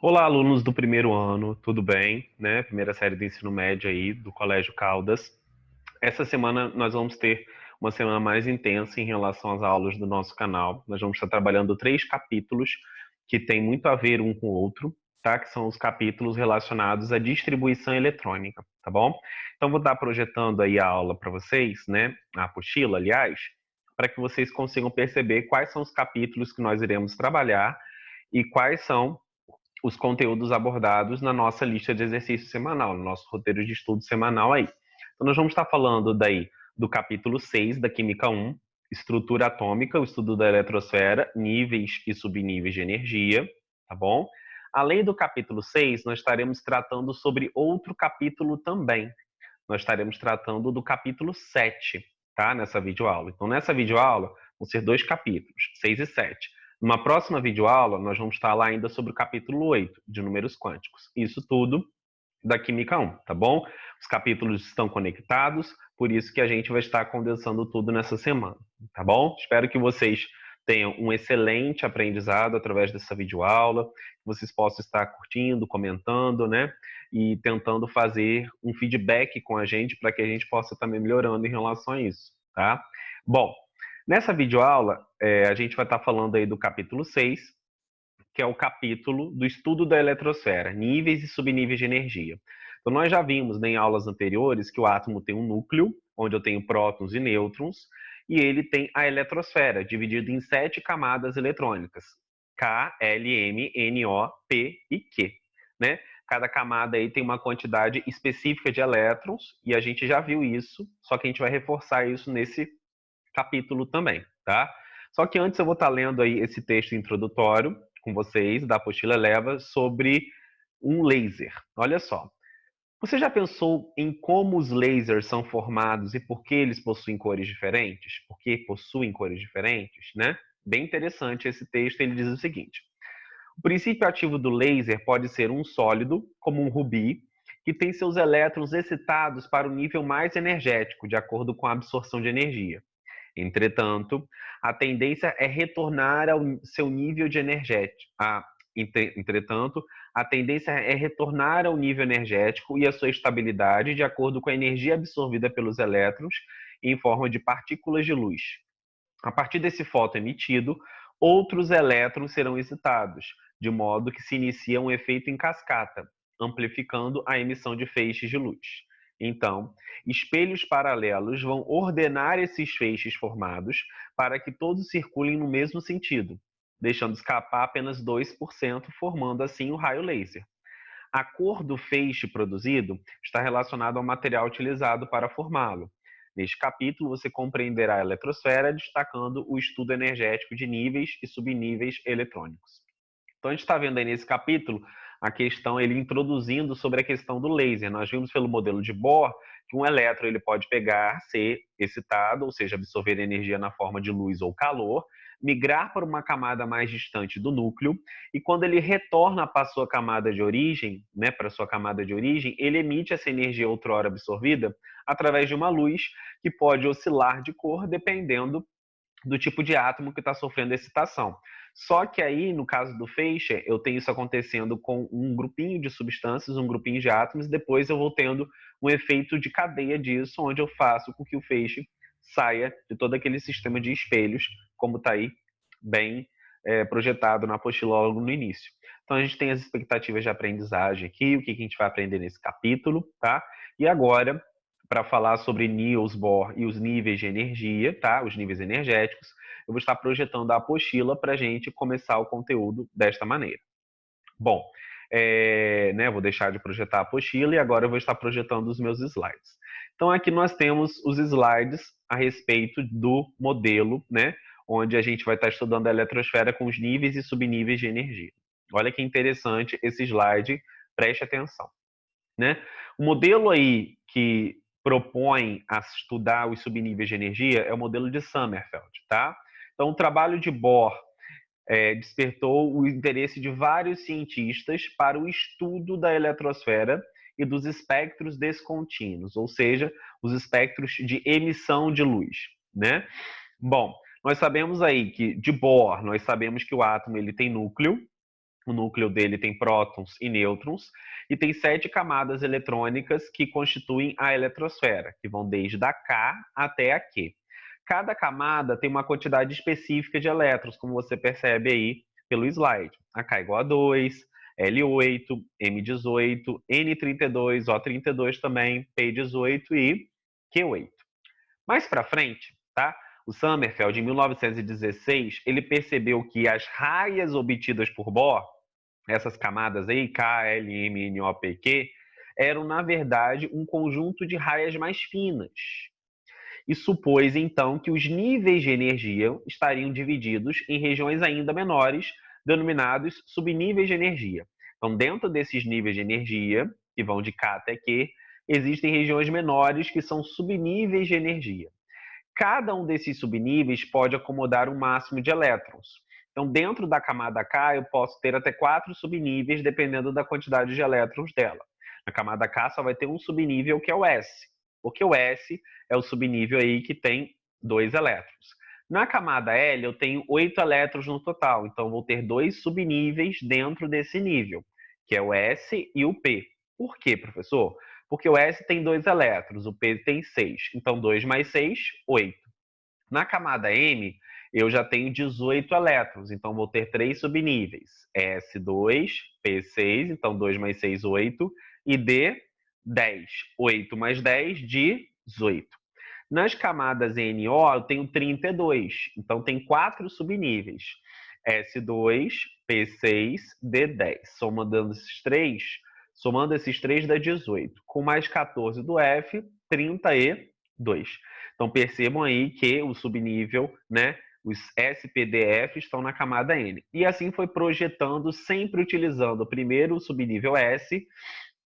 Olá, alunos do primeiro ano, tudo bem? Né? Primeira série do ensino médio aí do Colégio Caldas. Essa semana nós vamos ter uma semana mais intensa em relação às aulas do nosso canal. Nós vamos estar trabalhando 3 capítulos que têm muito a ver um com o outro, tá? Que são os capítulos relacionados à distribuição eletrônica, tá bom? Então vou estar projetando aí a aula para vocês, né? A apostila, aliás, para que vocês consigam perceber quais são os capítulos que nós iremos trabalhar e quais são os conteúdos abordados na nossa lista de exercício semanal, no nosso roteiro de estudo semanal aí. Então, nós vamos estar falando daí do capítulo 6 da Química 1, estrutura atômica, o estudo da eletrosfera, níveis e subníveis de energia, tá bom? Além do capítulo 6, nós estaremos tratando sobre outro capítulo também. Nós estaremos tratando do capítulo 7, tá? Nessa videoaula. Então, nessa videoaula, vão ser 2 capítulos, 6 e 7. Numa próxima videoaula, nós vamos estar lá ainda sobre o capítulo 8, de números quânticos. Isso tudo da Química 1, tá bom? Os capítulos estão conectados, por isso que a gente vai estar condensando tudo nessa semana, tá bom? Espero que vocês tenham um excelente aprendizado através dessa videoaula, que vocês possam estar curtindo, comentando, né? E tentando fazer um feedback com a gente para que a gente possa também melhorando em relação a isso, tá? Bom, nessa videoaula, a gente vai estar falando aí do capítulo 6, que é o capítulo do estudo da eletrosfera, níveis e subníveis de energia. Então, nós já vimos, né, em aulas anteriores que o átomo tem um núcleo, onde eu tenho prótons e nêutrons, e ele tem a eletrosfera, dividida em 7 camadas eletrônicas, K, L, M, N, O, P e Q. Né? Cada camada aí tem uma quantidade específica de elétrons, e a gente já viu isso, só que a gente vai reforçar isso nesse capítulo também, tá? Só que antes eu vou estar lendo aí esse texto introdutório com vocês, da apostila Eleva, sobre um laser. Olha só. Você já pensou em como os lasers são formados e por que eles possuem cores diferentes? Por que possuem cores diferentes, né? Bem interessante esse texto, ele diz o seguinte: o princípio ativo do laser pode ser um sólido, como um rubi, que tem seus elétrons excitados para o nível mais energético, de acordo com a absorção de energia. Entretanto, a tendência é retornar ao seu nível de energético. Entretanto, a tendência é retornar ao nível energético e a sua estabilidade de acordo com a energia absorvida pelos elétrons em forma de partículas de luz. A partir desse fóton emitido, outros elétrons serão excitados, de modo que se inicia um efeito em cascata, amplificando a emissão de feixes de luz. Então, espelhos paralelos vão ordenar esses feixes formados para que todos circulem no mesmo sentido, deixando escapar apenas 2%, formando assim o raio laser. A cor do feixe produzido está relacionada ao material utilizado para formá-lo. Neste capítulo, você compreenderá a eletrosfera, destacando o estudo energético de níveis e subníveis eletrônicos. Então, a gente está vendo aí nesse capítulo a questão, ele introduzindo sobre a questão do laser. Nós vimos pelo modelo de Bohr que um elétron ele pode pegar, ser excitado, ou seja, absorver energia na forma de luz ou calor, migrar para uma camada mais distante do núcleo, e quando ele retorna para a sua camada de origem, né, para a sua camada de origem, ele emite essa energia outrora absorvida através de uma luz que pode oscilar de cor dependendo do tipo de átomo que está sofrendo excitação. Só que aí, no caso do feixe, eu tenho isso acontecendo com um grupinho de substâncias, um grupinho de átomos, e depois eu vou tendo um efeito de cadeia disso, onde eu faço com que o feixe saia de todo aquele sistema de espelhos, como está aí bem projetado na apostila logo no início. Então a gente tem as expectativas de aprendizagem aqui, o que a gente vai aprender nesse capítulo, tá? E agora, para falar sobre Niels Bohr e os níveis de energia, tá? Os níveis energéticos, eu vou estar projetando a apostila para a gente começar o conteúdo desta maneira. Bom, né, vou deixar de projetar a apostila e agora eu vou estar projetando os meus slides. Então aqui nós temos os slides a respeito do modelo, né, onde a gente vai estar estudando a eletrosfera com os níveis e subníveis de energia. Olha que interessante esse slide, preste atenção. Né? O modelo aí que propõe a estudar os subníveis de energia é o modelo de Sommerfeld, tá? Então, o trabalho de Bohr despertou o interesse de vários cientistas para o estudo da eletrosfera e dos espectros descontínuos, ou seja, os espectros de emissão de luz, né? Bom, nós sabemos aí que de Bohr, nós sabemos que o átomo ele tem núcleo, O núcleo dele tem prótons e nêutrons, e tem 7 camadas eletrônicas que constituem a eletrosfera, que vão desde a K até a Q. Cada camada tem uma quantidade específica de elétrons, como você percebe aí pelo slide. A K igual a 2, L8, M18, N32, O32 também, P18 e Q8. Mais para frente, tá? O Sommerfeld, em 1916, ele percebeu que as raias obtidas por Bohr, essas camadas aí, K, L, M, N, O, P, Q, eram, na verdade, um conjunto de raias mais finas. E supôs, então, que os níveis de energia estariam divididos em regiões ainda menores, denominados subníveis de energia. Então, dentro desses níveis de energia, que vão de K até Q, existem regiões menores que são subníveis de energia. Cada um desses subníveis pode acomodar um máximo de elétrons. Então, dentro da camada K, eu posso ter até 4 subníveis, dependendo da quantidade de elétrons dela. Na camada K só vai ter um subnível, que é o S, porque o S é o subnível aí que tem 2 elétrons. Na camada L, eu tenho 8 elétrons no total, então vou ter 2 subníveis dentro desse nível, que é o S e o P. Por quê, professor? Porque o S tem 2 elétrons, o P tem 6. Então, 2 mais 6, 8. Na camada M, eu já tenho 18 elétrons, então vou ter 3 subníveis. S2, P6, então 2 mais 6, 8. E D, 10. 8 mais 10, 18. Nas camadas NO, eu tenho 32, então tem 4 subníveis. S2, P6, D10. Somando esses três dá 18. Com mais 14 do F, 32. Então percebam aí que o subnível, né, os SPDF estão na camada N. E assim foi projetando, sempre utilizando primeiro o subnível S,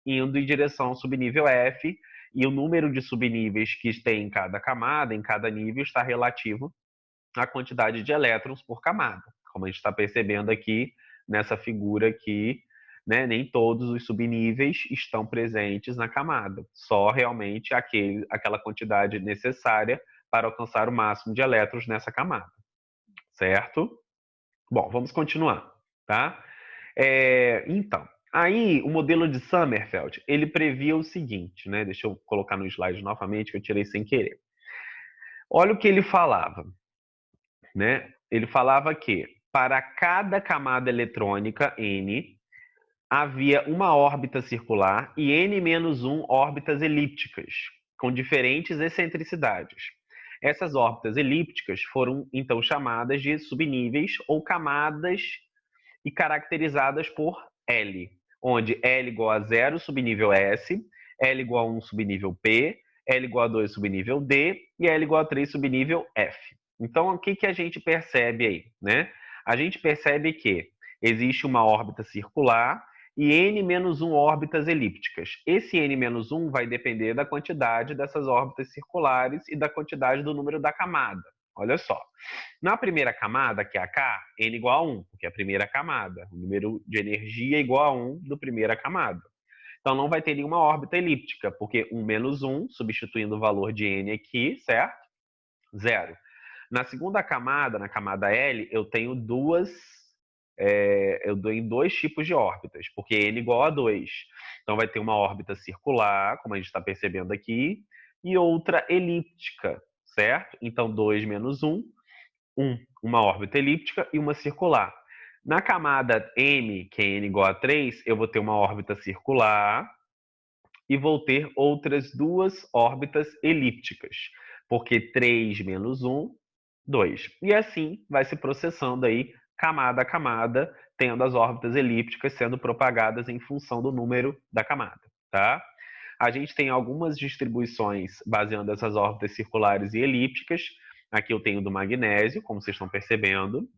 indo em direção ao subnível F, e o número de subníveis que tem em cada camada, em cada nível, está relativo à quantidade de elétrons por camada. Como a gente está percebendo aqui nessa figura aqui, né, nem todos os subníveis estão presentes na camada, só realmente aquela quantidade necessária para alcançar o máximo de elétrons nessa camada, certo? Bom, vamos continuar, tá? Então, aí o modelo de Sommerfeld, ele previa o seguinte, né? Deixa eu colocar no slide novamente, que eu tirei sem querer. Olha o que ele falava, né? Ele falava que para cada camada eletrônica N, havia uma órbita circular e N-1 órbitas elípticas, com diferentes excentricidades. Essas órbitas elípticas foram, então, chamadas de subníveis ou camadas e caracterizadas por L, onde L igual a 0 subnível S, L igual a 1 subnível P, L igual a 2 subnível D e L igual a 3 subnível F. Então, o que a gente percebe aí, né? A gente percebe que existe uma órbita circular e N-1 órbitas elípticas. Esse N-1 vai depender da quantidade dessas órbitas circulares e da quantidade do número da camada. Olha só. Na primeira camada, que é a K, N igual a 1, porque é a primeira camada. O número de energia é igual a 1 da primeira camada. Então, não vai ter nenhuma órbita elíptica, porque 1 menos 1, substituindo o valor de N aqui, certo? 0. Na segunda camada, na camada L, eu tenho eu dou em 2 tipos de órbitas, porque N igual a 2. Então, vai ter uma órbita circular, como a gente está percebendo aqui, e outra elíptica, certo? Então, 2 menos 1, uma órbita elíptica e uma circular. Na camada M, que é N igual a 3, eu vou ter uma órbita circular e vou ter outras 2 órbitas elípticas, porque 3 menos 1, 2. E assim vai se processando aí, camada a camada, tendo as órbitas elípticas sendo propagadas em função do número da camada, tá? A gente tem algumas distribuições baseando essas órbitas circulares e elípticas. Aqui eu tenho do magnésio, como vocês estão percebendo,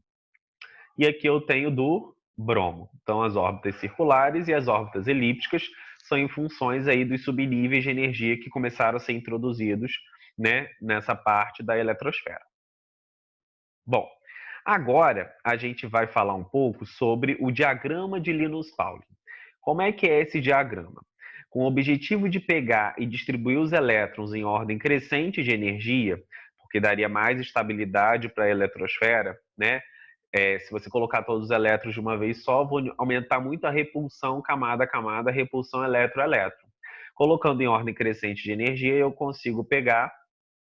e aqui eu tenho do bromo. Então, as órbitas circulares e as órbitas elípticas são em funções aí dos subníveis de energia que começaram a ser introduzidos, né, nessa parte da eletrosfera. Bom, agora a gente vai falar um pouco sobre o diagrama de Linus-Pauling. Como é que é esse diagrama? Com o objetivo de pegar e distribuir os elétrons em ordem crescente de energia, porque daria mais estabilidade para a eletrosfera, né? Se você colocar todos os elétrons de uma vez só, vou aumentar muito a repulsão camada a camada, repulsão elétron-elétron. Colocando em ordem crescente de energia, eu consigo pegar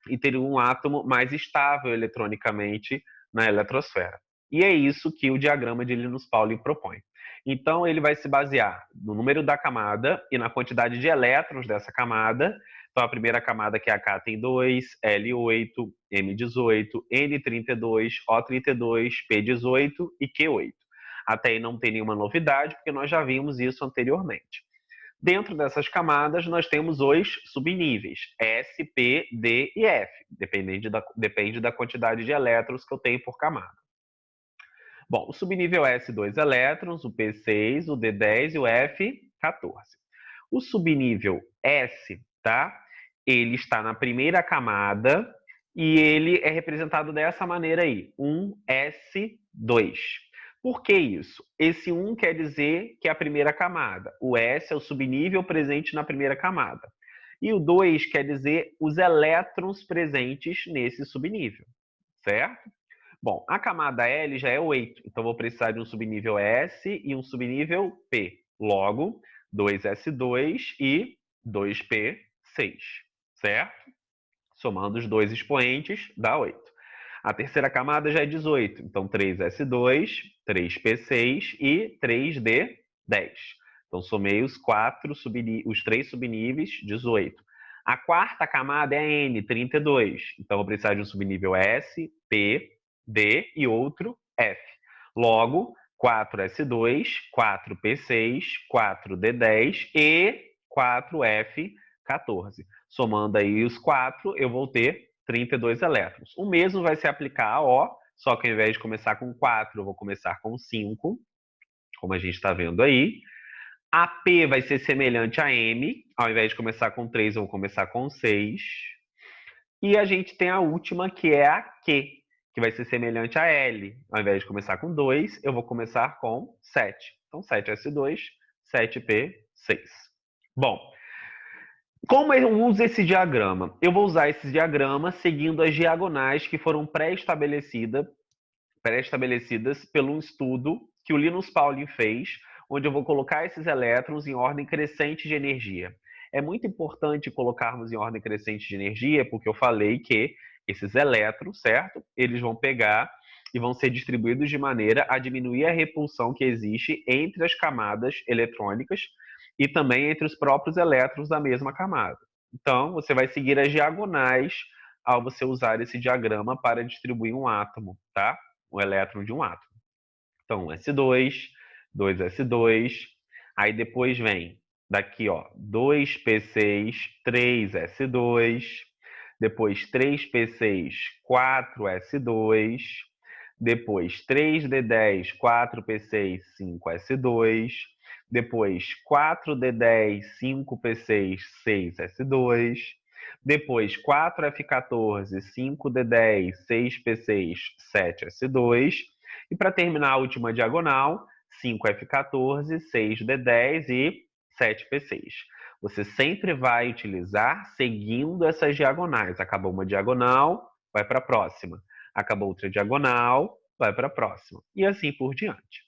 e ter um átomo mais estável eletronicamente na eletrosfera. E é isso que o diagrama de Linus Pauling propõe. Então, ele vai se basear no número da camada e na quantidade de elétrons dessa camada. Então, a primeira camada, que é a K, tem 2, L8, M18, N32, O32, P18 e Q8. Até aí não tem nenhuma novidade, porque nós já vimos isso anteriormente. Dentro dessas camadas, nós temos os subníveis, S, P, D e F, depende da quantidade de elétrons que eu tenho por camada. Bom, o subnível S, 2 elétrons, o P, 6, o D, 10 e o F, 14. O subnível S, tá? Ele está na primeira camada e ele é representado dessa maneira aí, 1S2. Por que isso? Esse 1 quer dizer que é a primeira camada. O S é o subnível presente na primeira camada. E o 2 quer dizer os elétrons presentes nesse subnível, certo? Bom, a camada L já é 8, então vou precisar de um subnível S e um subnível P. Logo, 2S2 e 2P6, certo? Somando os dois expoentes, dá 8. A terceira camada já é 18, então 3S2, 3P6 e 3D10. Então somei os três subníveis, 18. A quarta camada é a N, 32. Então vou precisar de um subnível S, P, D e outro F. Logo, 4S2, 4P6, 4D10 e 4F14. Somando aí os 4, eu vou ter 32 elétrons. O mesmo vai se aplicar a O, só que ao invés de começar com 4, eu vou começar com 5, como a gente está vendo aí. A P vai ser semelhante a M, ao invés de começar com 3, eu vou começar com 6. E a gente tem a última, que é a Q, que vai ser semelhante a L. Ao invés de começar com 2, eu vou começar com 7. Então, 7S2, 7P6. Bom, como eu uso esse diagrama? Eu vou usar esse diagrama seguindo as diagonais que foram pré-estabelecidas pelo estudo que o Linus Pauling fez, onde eu vou colocar esses elétrons em ordem crescente de energia. É muito importante colocarmos em ordem crescente de energia, porque eu falei que esses elétrons, certo? Eles vão pegar e vão ser distribuídos de maneira a diminuir a repulsão que existe entre as camadas eletrônicas e também entre os próprios elétrons da mesma camada. Então, você vai seguir as diagonais ao você usar esse diagrama para distribuir um átomo, tá? O elétron de um átomo. Então, S2, 2S2, aí depois vem daqui, ó, 2P6, 3S2, depois 3P6, 4S2, depois 3D10, 4P6, 5S2, depois 4D10, 5P6, 6S2, depois 4F14, 5D10, 6P6, 7S2, e para terminar a última diagonal, 5F14, 6D10 e 7P6. Você sempre vai utilizar seguindo essas diagonais. Acabou uma diagonal, vai para a próxima. Acabou outra diagonal, vai para a próxima. E assim por diante.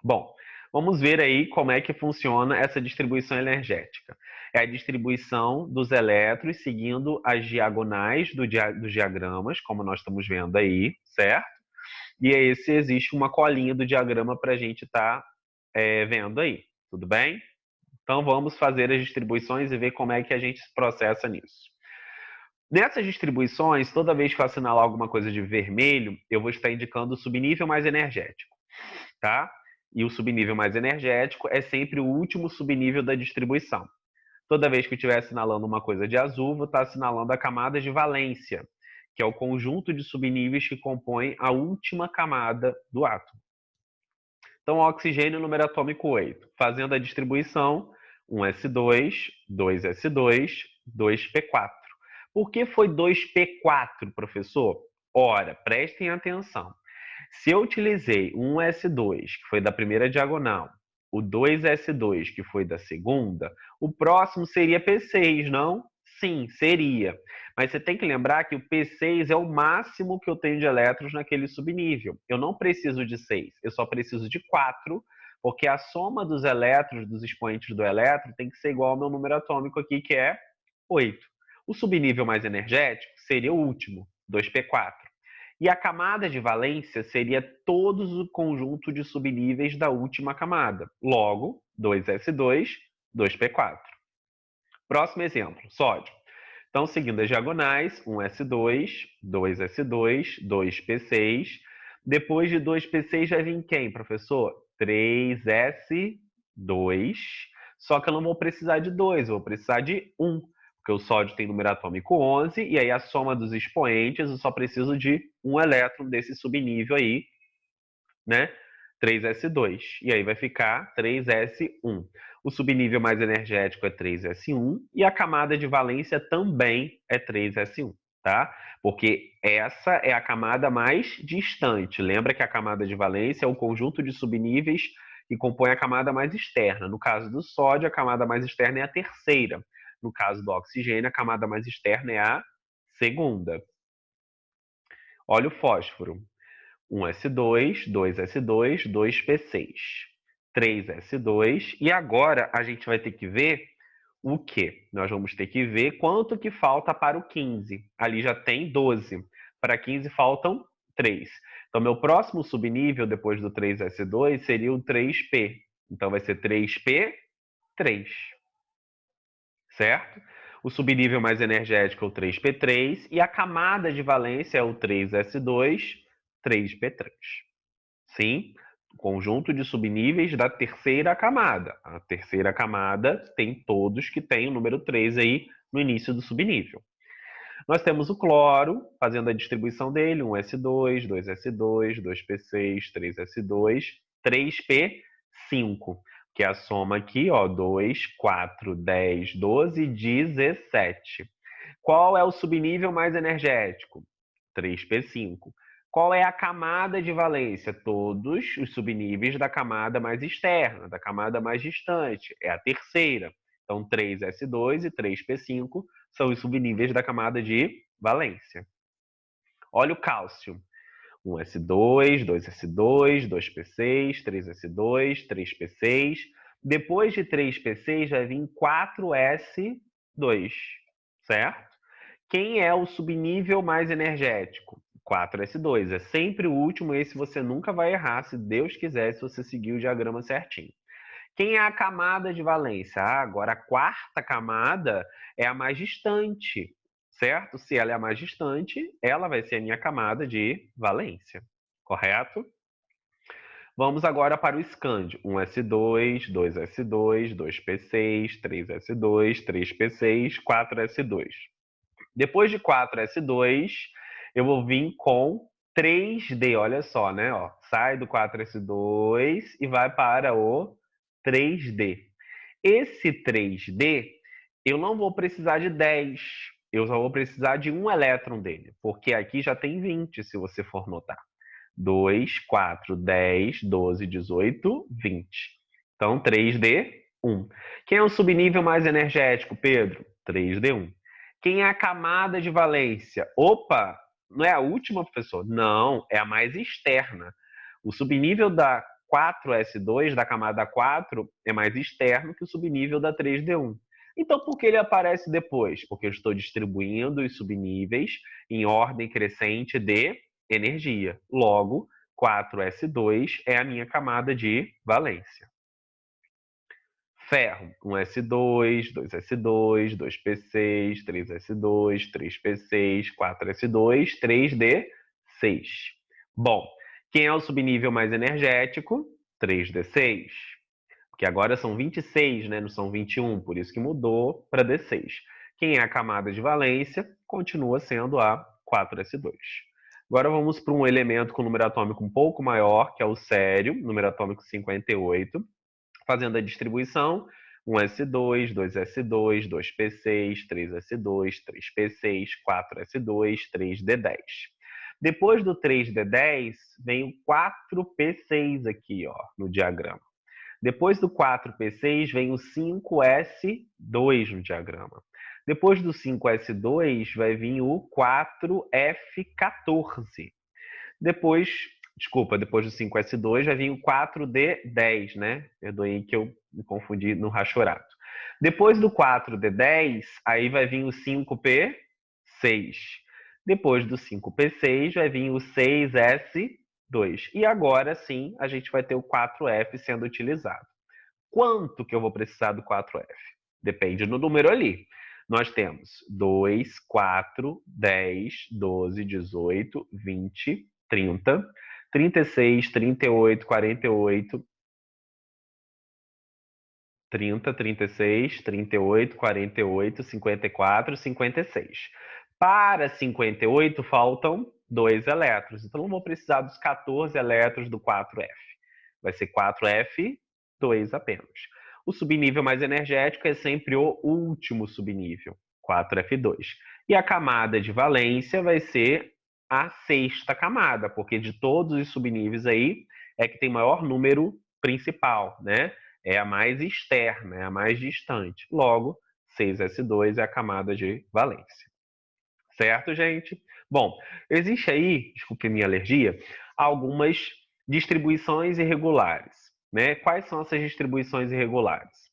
Bom, vamos ver aí como é que funciona essa distribuição energética. É a distribuição dos elétrons seguindo as diagonais dos diagramas, como nós estamos vendo aí, certo? E existe uma colinha do diagrama para a gente estar vendo aí, tudo bem? Então vamos fazer as distribuições e ver como é que a gente processa nisso. Nessas distribuições, toda vez que eu assinalar alguma coisa de vermelho, eu vou estar indicando o subnível mais energético, tá? E o subnível mais energético é sempre o último subnível da distribuição. Toda vez que eu estiver assinalando uma coisa de azul, vou estar assinalando a camada de valência, que é o conjunto de subníveis que compõem a última camada do átomo. Então, oxigênio, número atômico 8. Fazendo a distribuição, 1s2, 2s2, 2p4. Por que foi 2p4, professor? Ora, prestem atenção. Se eu utilizei um S2, que foi da primeira diagonal, o 2S2, que foi da segunda, o próximo seria P6, não? Sim, seria. Mas você tem que lembrar que o P6 é o máximo que eu tenho de elétrons naquele subnível. Eu não preciso de 6, eu só preciso de 4, porque a soma dos elétrons, dos expoentes do elétron, tem que ser igual ao meu número atômico aqui, que é 8. O subnível mais energético seria o último, 2p4. E a camada de valência seria todo o conjunto de subníveis da última camada. Logo, 2s2, 2p4. Próximo exemplo, sódio. Então, seguindo as diagonais, 1s2, 2s2, 2p6. Depois de 2p6 vai vir quem, professor? 3s2. Só que eu não vou precisar de 2, eu vou precisar de 1. Porque o sódio tem número atômico 11, e aí a soma dos expoentes, eu só preciso de um elétron desse subnível aí, né? 3s2. E aí vai ficar 3s1. O subnível mais energético é 3s1 e a camada de valência também é 3s1, tá? Porque essa é a camada mais distante. Lembra que a camada de valência é o conjunto de subníveis que compõe a camada mais externa. No caso do sódio, a camada mais externa é a terceira. No caso do oxigênio, a camada mais externa é a segunda. Olha o fósforo. 1s2, 2s2, 2p6, 3s2. E agora a gente vai ter que ver o quê? Nós vamos ter que ver quanto que falta para o 15. Ali já tem 12. Para 15 faltam 3. Então, meu próximo subnível depois do 3s2 seria o 3p. Então, vai ser 3p3. Certo? O subnível mais energético é o 3p3 e a camada de valência é o 3s2, 3p3. Sim, conjunto de subníveis da terceira camada. A terceira camada tem todos que tem o número 3 aí no início do subnível. Nós temos o cloro, fazendo a distribuição dele, 1s2, 2s2, 2p6, 3s2, 3p5, que é a soma aqui, ó, 2, 4, 10, 12, 17. Qual é o subnível mais energético? 3p5. Qual é a camada de valência? Todos os subníveis da camada mais externa, da camada mais distante. É a terceira. Então, 3s2 e 3p5 são os subníveis da camada de valência. Olha o cálcio. 1s2, 2s2, 2p6, 3s2, 3p6. Depois de 3p6 vai vir 4s2, certo? Quem é o subnível mais energético? 4s2. É sempre o último, esse você nunca vai errar, se Deus quiser, se você seguir o diagrama certinho. Quem é a camada de valência? Agora a quarta camada é a mais distante, certo? Se ela é a mais distante, ela vai ser a minha camada de valência, correto? Vamos agora para o escândio. 1s2, 2s2, 2p6, 3s2, 3p6, 4s2. Depois de 4s2, eu vou vir com 3D, olha só, né? Ó, sai do 4s2 e vai para o 3D. Esse 3D, eu não vou precisar de 10, eu só vou precisar de um elétron dele, porque aqui já tem 20, se você for notar. 2, 4, 10, 12, 18, 20. Então, 3D, 1. Quem é o subnível mais energético, Pedro? 3D1. Quem é a camada de valência? Opa, não é a última, professor? Não, é a mais externa. O subnível da 4s2, da camada 4, é mais externo que o subnível da 3d1. Então, por que ele aparece depois? Porque eu estou distribuindo os subníveis em ordem crescente de energia. Logo, 4s2 é a minha camada de valência. Ferro, 1s2, 2s2, 2p6, 3s2, 3p6, 4s2, 3d6. Bom, quem é o subnível mais energético? 3d6. Porque agora são 26, né? Não são 21, por isso que mudou para d6. Quem é a camada de valência? Continua sendo a 4s2. Agora vamos para um elemento com número atômico um pouco maior, que é o sério, número atômico 58. Fazendo a distribuição, 1s2, 2s2, 2p6, 3s2, 3p6, 4s2, 3d10. Depois do 3d10, vem o 4p6 aqui, ó, no diagrama. Depois do 4p6 vem o 5s2 no diagrama. Depois do 5s2 vai vir o 4f14. Depois do 5s2 vai vir o 4d10, né? Perdoe que eu me confundi no rachorato. Depois do 4d10, aí vai vir o 5p6. Depois do 5p6 vai vir o 6s2. E agora sim, a gente vai ter o 4f sendo utilizado. Quanto que eu vou precisar do 4f? Depende do número ali. Nós temos 2, 4, 10, 12, 18, 20, 30, 36, 38, 48, 30, 36, 38, 48, 54, 56. Para 58 faltam 2 elétrons. Então, não vou precisar dos 14 elétrons do 4F. Vai ser 4F, 2 apenas. O subnível mais energético é sempre o último subnível, 4F2. E a camada de valência vai ser a sexta camada, porque de todos os subníveis aí é que tem maior número principal, né? É a mais externa, é a mais distante. Logo, 6s2 é a camada de valência. Certo, gente? Bom, existe aí, desculpe minha alergia, algumas distribuições irregulares, né? Quais são essas distribuições irregulares?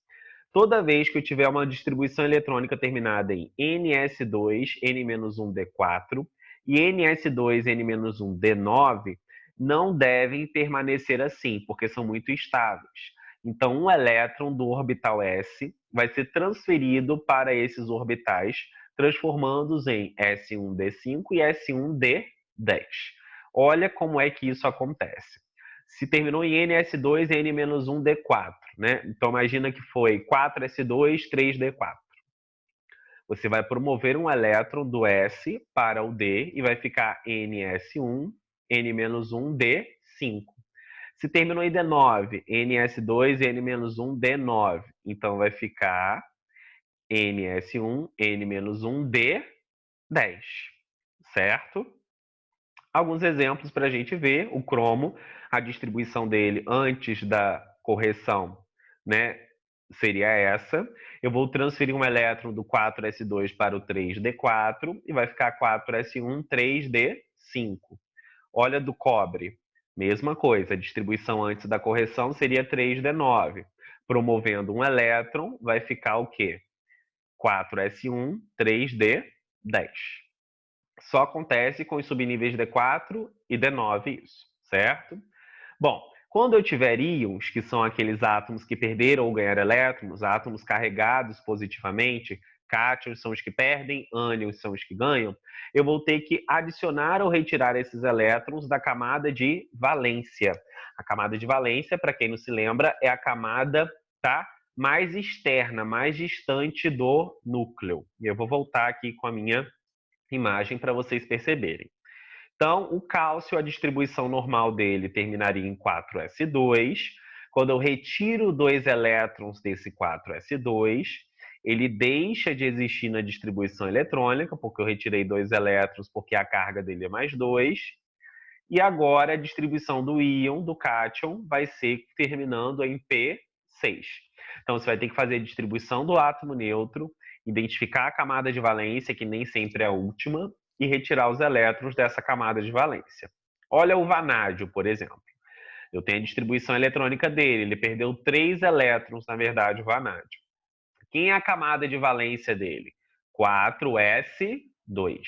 Toda vez que eu tiver uma distribuição eletrônica terminada em ns2, n-1d4 e ns2, n-1d9, não devem permanecer assim, porque são muito estáveis. Então, um elétron do orbital s vai ser transferido para esses orbitais, transformando-os em S1d5 e S1d10. Olha como é que isso acontece. Se terminou em NS2 e N-1D4, né? Então, imagina que foi 4S2, 3D4. Você vai promover um elétron do S para o D e vai ficar NS1, N-1D5. Se terminou em D9, NS2 e N-1D9. Então, vai ficar NS1, N-1D10. Certo? Alguns exemplos para a gente ver. O cromo, a distribuição dele antes da correção, né, seria essa. Eu vou transferir um elétron do 4s2 para o 3d4 e vai ficar 4s1, 3d5. Olha do cobre, mesma coisa. A distribuição antes da correção seria 3d9. Promovendo um elétron, vai ficar o quê? 4s1, 3d10. Só acontece com os subníveis D4 e D9 isso, certo? Bom, quando eu tiver íons, que são aqueles átomos que perderam ou ganharam elétrons, átomos carregados positivamente, cátions são os que perdem, ânions são os que ganham, eu vou ter que adicionar ou retirar esses elétrons da camada de valência. A camada de valência, para quem não se lembra, é a camada, tá, mais externa, mais distante do núcleo. E eu vou voltar aqui com a minha imagem para vocês perceberem. Então, o cálcio, a distribuição normal dele terminaria em 4s2. Quando eu retiro 2 elétrons desse 4s2, ele deixa de existir na distribuição eletrônica, porque eu retirei 2 elétrons, porque a carga dele é mais 2. E agora a distribuição do íon, do cátion, vai ser terminando em P6. Então, você vai ter que fazer a distribuição do átomo neutro, identificar a camada de valência, que nem sempre é a última, e retirar os elétrons dessa camada de valência. Olha o vanádio, por exemplo. Eu tenho a distribuição eletrônica dele, ele perdeu 3 elétrons, na verdade, o vanádio. Quem é a camada de valência dele? 4s2.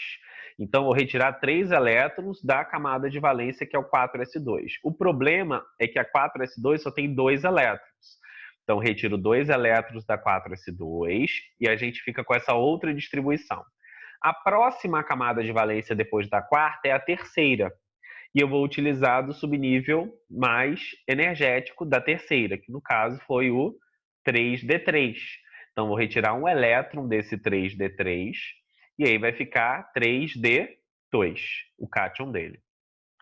Então, eu vou retirar 3 elétrons da camada de valência, que é o 4s2. O problema é que a 4s2 só tem 2 elétrons. Então, retiro 2 elétrons da 4s2 e a gente fica com essa outra distribuição. A próxima camada de valência depois da quarta é a terceira. E eu vou utilizar do subnível mais energético da terceira, que no caso foi o 3d3. Então, vou retirar um elétron desse 3d3 e aí vai ficar 3d2, o cátion dele.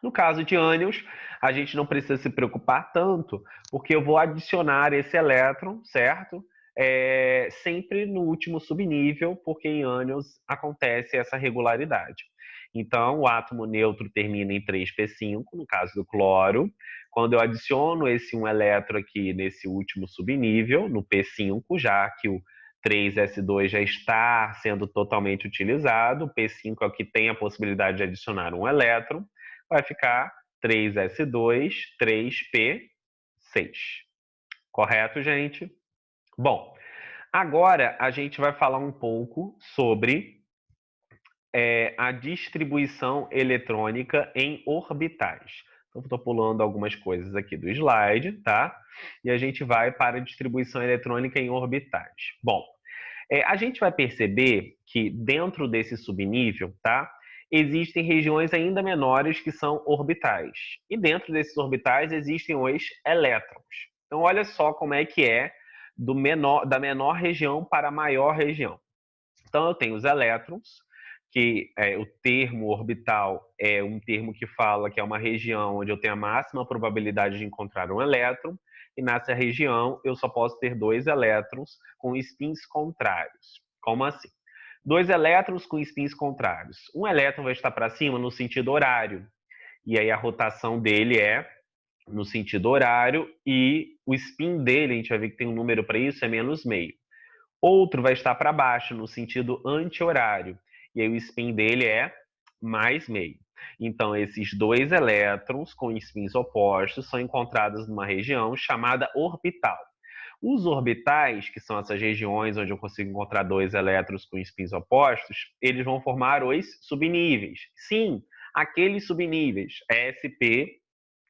No caso de ânions, a gente não precisa se preocupar tanto, porque eu vou adicionar esse elétron, certo? Sempre no último subnível, porque em ânions acontece essa regularidade. Então, o átomo neutro termina em 3p5, no caso do cloro. Quando eu adiciono esse 1 elétron aqui nesse último subnível, no P5, já que o 3s2 já está sendo totalmente utilizado, o P5 é o que tem a possibilidade de adicionar 1 elétron, vai ficar 3s2, 3p6. Correto, gente? Bom, agora a gente vai falar um pouco sobre a distribuição eletrônica em orbitais. Então, estou pulando algumas coisas aqui do slide, tá? E a gente vai para a distribuição eletrônica em orbitais. Bom, a gente vai perceber que dentro desse subnível, tá? Existem regiões ainda menores que são orbitais. E dentro desses orbitais existem os elétrons. Então, olha só como é que é da menor região para a maior região. Então, eu tenho os elétrons, que o termo orbital é um termo que fala que é uma região onde eu tenho a máxima probabilidade de encontrar um elétron, e nessa região eu só posso ter 2 elétrons com spins contrários. Como assim? 2 elétrons com spins contrários. Um elétron vai estar para cima no sentido horário, e aí a rotação dele é no sentido horário, e o spin dele, a gente vai ver que tem um número para isso, é -meio. Outro vai estar para baixo, no sentido anti-horário. E aí o spin dele é +meio. Então, esses 2 elétrons com spins opostos são encontrados numa região chamada orbital. Os orbitais, que são essas regiões onde eu consigo encontrar 2 elétrons com spins opostos, eles vão formar os subníveis. Sim, aqueles subníveis, S, P,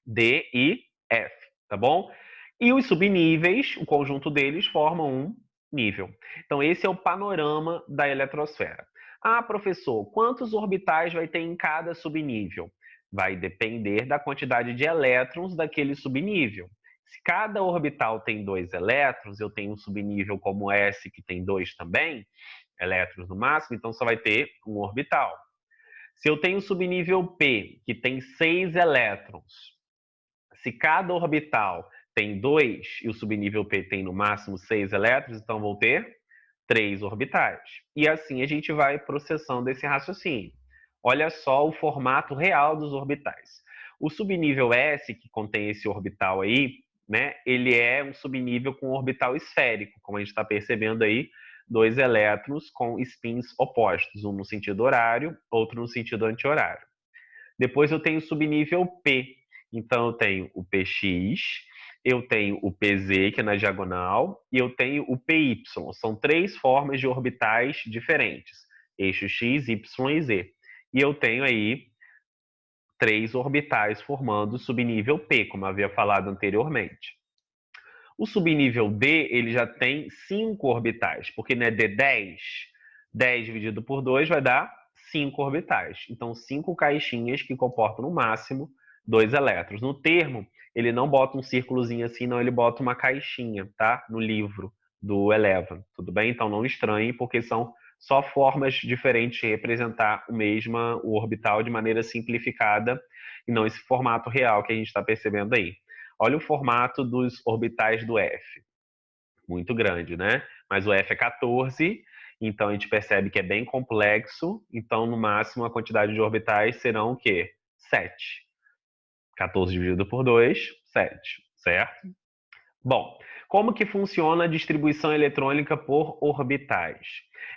D e F, tá bom? E os subníveis, o conjunto deles, formam um nível. Então, esse é o panorama da eletrosfera. Ah, professor, quantos orbitais vai ter em cada subnível? Vai depender da quantidade de elétrons daquele subnível. Se cada orbital tem 2 elétrons, eu tenho um subnível como S que tem 2 também, elétrons no máximo, então só vai ter um orbital. Se eu tenho o subnível P, que tem 6 elétrons, se cada orbital tem 2 e o subnível P tem no máximo 6 elétrons, então vou ter 3 orbitais. E assim a gente vai processando esse raciocínio. Olha só o formato real dos orbitais. O subnível S, que contém esse orbital aí, né, ele é um subnível com orbital esférico, como a gente está percebendo aí, 2 elétrons com spins opostos, um no sentido horário, outro no sentido anti-horário. Depois eu tenho o subnível P. Então eu tenho o PX, eu tenho o PZ, que é na diagonal, e eu tenho o PY. São 3 formas de orbitais diferentes, eixo X, Y e Z. E eu tenho aí 3 orbitais formando o subnível P, como eu havia falado anteriormente. O subnível D, ele já tem 5 orbitais, porque né, D10, 10 dividido por 2 vai dar 5 orbitais. Então, 5 caixinhas que comportam no máximo 2 elétrons. No termo, ele não bota um círculozinho assim, não, ele bota uma caixinha, tá? No livro do Eleva, tudo bem? Então, não estranhe, porque são só formas diferentes de representar o orbital de maneira simplificada, e não esse formato real que a gente está percebendo aí. Olha o formato dos orbitais do F. Muito grande, né? Mas o F é 14, então a gente percebe que é bem complexo. Então, no máximo, a quantidade de orbitais serão o quê? 7. 14 dividido por 2, 7, certo? Bom, como que funciona a distribuição eletrônica por orbitais?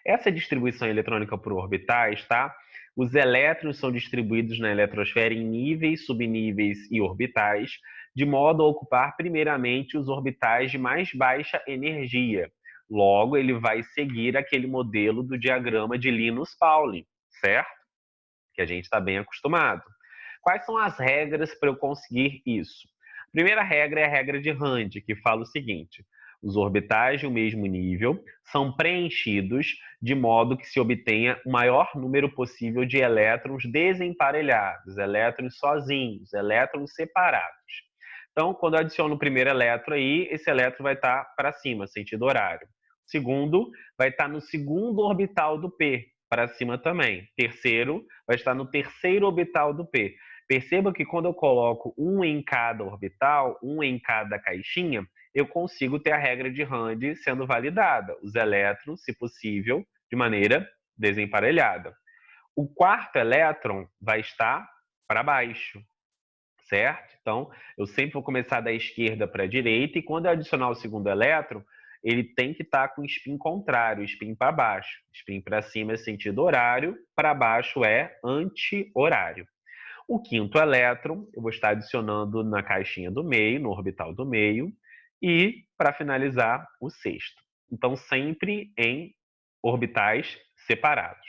Essa distribuição eletrônica por orbitais, tá? Os elétrons são distribuídos na eletrosfera em níveis, subníveis e orbitais, de modo a ocupar primeiramente os orbitais de mais baixa energia. Logo, ele vai seguir aquele modelo do diagrama de Linus-Pauling, certo? Que a gente está bem acostumado. Quais são as regras para eu conseguir isso? A primeira regra é a regra de Rand, que fala o seguinte: os orbitais de um mesmo nível são preenchidos de modo que se obtenha o maior número possível de elétrons desemparelhados, elétrons sozinhos, elétrons separados. Então, quando eu adiciono o primeiro elétron aí, esse elétron vai estar para cima, sentido horário. O segundo vai estar no segundo orbital do P, para cima também. Terceiro vai estar no terceiro orbital do P. Perceba que quando eu coloco um em cada orbital, um em cada caixinha, eu consigo ter a regra de Rand sendo validada. Os elétrons, se possível, de maneira desemparelhada. O quarto elétron vai estar para baixo, certo? Então, eu sempre vou começar da esquerda para a direita, e quando eu adicionar o segundo elétron, ele tem que estar com o spin contrário, spin para baixo. Spin para cima é sentido horário, para baixo é anti-horário. O quinto elétron, eu vou estar adicionando na caixinha do meio, no orbital do meio, e, para finalizar, o sexto. Então, sempre em orbitais separados.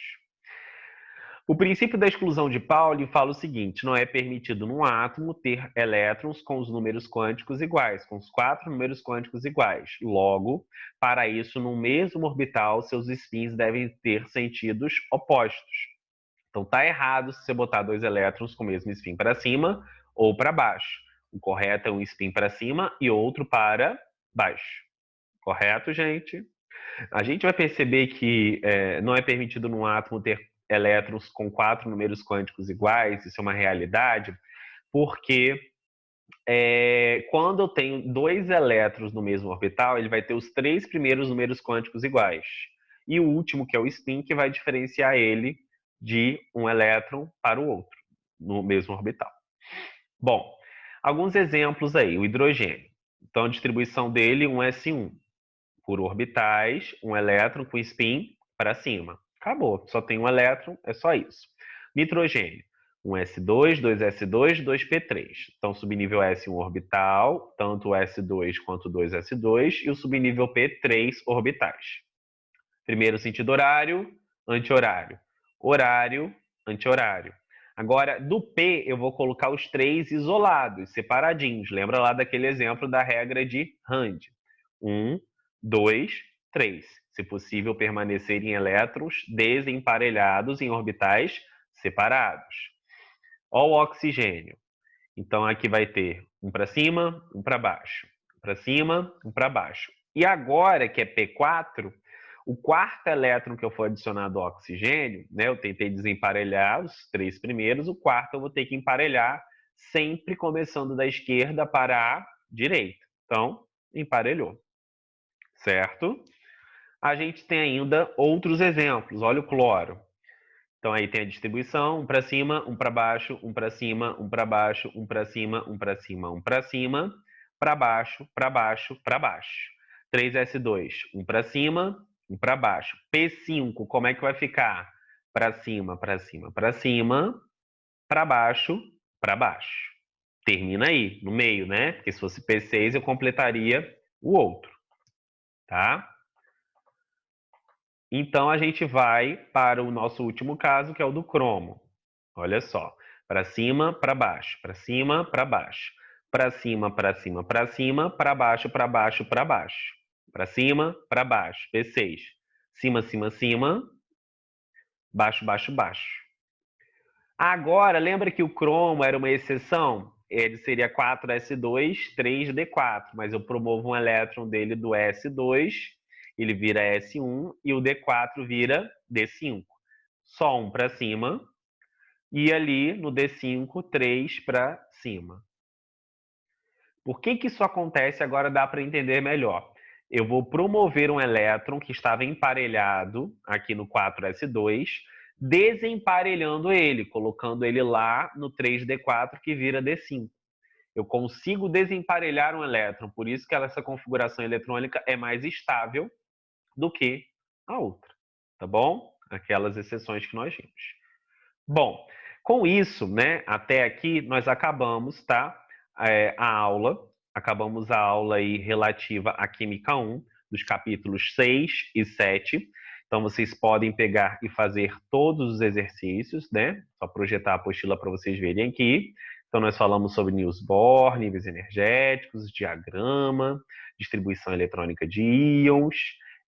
O princípio da exclusão de Pauli fala o seguinte: não é permitido num átomo ter elétrons com os números quânticos iguais, com os 4 números quânticos iguais. Logo, para isso, no mesmo orbital, seus spins devem ter sentidos opostos. Então, tá errado se você botar 2 elétrons com o mesmo spin para cima ou para baixo. O correto é um spin para cima e outro para baixo. Correto, gente? A gente vai perceber que não é permitido num átomo ter elétrons com 4 números quânticos iguais, isso é uma realidade, porque quando eu tenho 2 elétrons no mesmo orbital, ele vai ter os 3 primeiros números quânticos iguais. E o último, que é o spin, que vai diferenciar ele de um elétron para o outro, no mesmo orbital. Bom, alguns exemplos aí. O hidrogênio. Então, a distribuição dele, um S1. Por orbitais, um elétron com spin para cima. Acabou, só tem um elétron, é só isso. Nitrogênio, um S2, 2S2, 2P3. Então, subnível S, um orbital, tanto S2 quanto 2S2, e o subnível P, 3 orbitais. Primeiro sentido horário, anti-horário. Horário, anti-horário. Agora, do P, eu vou colocar os 3 isolados, separadinhos. Lembra lá daquele exemplo da regra de Rand. 1, 2, 3. Se possível, permanecer em elétrons desemparelhados em orbitais separados. Ó o oxigênio. Então, aqui vai ter um para cima, um para baixo. Um para cima, um para baixo. E agora, que é P4, o quarto elétron que eu for adicionado ao oxigênio, né, eu tentei desemparelhar os 3 primeiros, o quarto eu vou ter que emparelhar, sempre começando da esquerda para a direita. Então, emparelhou. Certo? A gente tem ainda outros exemplos. Olha o cloro. Então aí tem a distribuição, um para cima, um para baixo, um para cima, um para baixo, um para cima, um para cima, um para cima, para baixo, para baixo, para baixo. 3S2, um para cima, um para baixo. P5, como é que vai ficar? Para cima, para cima, para cima, para baixo, para baixo. Termina aí, no meio, né? Porque se fosse P6, eu completaria o outro, tá? Então, a gente vai para o nosso último caso, que é o do cromo. Olha só. Para cima, para baixo. Para cima, para baixo. Para cima, para cima, para cima. Para baixo, para baixo, para baixo. Para cima, para baixo. P6. Cima, cima, cima. Baixo, baixo, baixo. Agora, lembra que o cromo era uma exceção? Ele seria 4s2, 3d4. Mas eu promovo um elétron dele do s2, ele vira S1 e o D4 vira D5. Só um para cima e ali no D5, 3 para cima. Por que isso acontece? Agora dá para entender melhor. Eu vou promover um elétron que estava emparelhado aqui no 4s2, desemparelhando ele, colocando ele lá no 3d4 que vira D5. Eu consigo desemparelhar um elétron, por isso que essa configuração eletrônica é mais estável do que a outra, tá bom? Aquelas exceções que nós vimos. Bom, com isso, né, até aqui nós acabamos, tá? Acabamos a aula aí relativa à Química 1, dos capítulos 6 e 7. Então, vocês podem pegar e fazer todos os exercícios, né? Só projetar a apostila para vocês verem aqui. Então, nós falamos sobre Niels Bohr, níveis energéticos, diagrama, distribuição eletrônica de íons,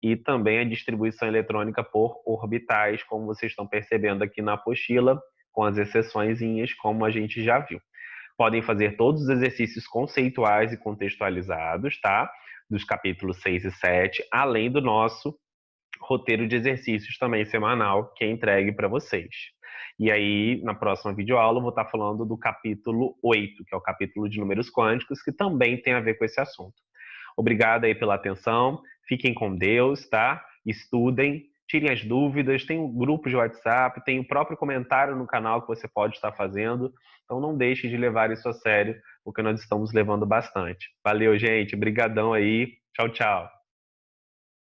e também a distribuição eletrônica por orbitais, como vocês estão percebendo aqui na apostila, com as exceçõezinhas, como a gente já viu. Podem fazer todos os exercícios conceituais e contextualizados, tá? Dos capítulos 6 e 7, além do nosso roteiro de exercícios também semanal, que é entregue para vocês. E aí, na próxima videoaula, eu vou estar falando do capítulo 8, que é o capítulo de números quânticos, que também tem a ver com esse assunto. Obrigado aí pela atenção. Fiquem com Deus, tá? Estudem. tirem as dúvidas, tem um grupo de WhatsApp, tem o próprio comentário no canal que você pode estar fazendo. Então não deixe de levar isso a sério, porque nós estamos levando bastante. Valeu, gente. Brigadão aí. Tchau, tchau.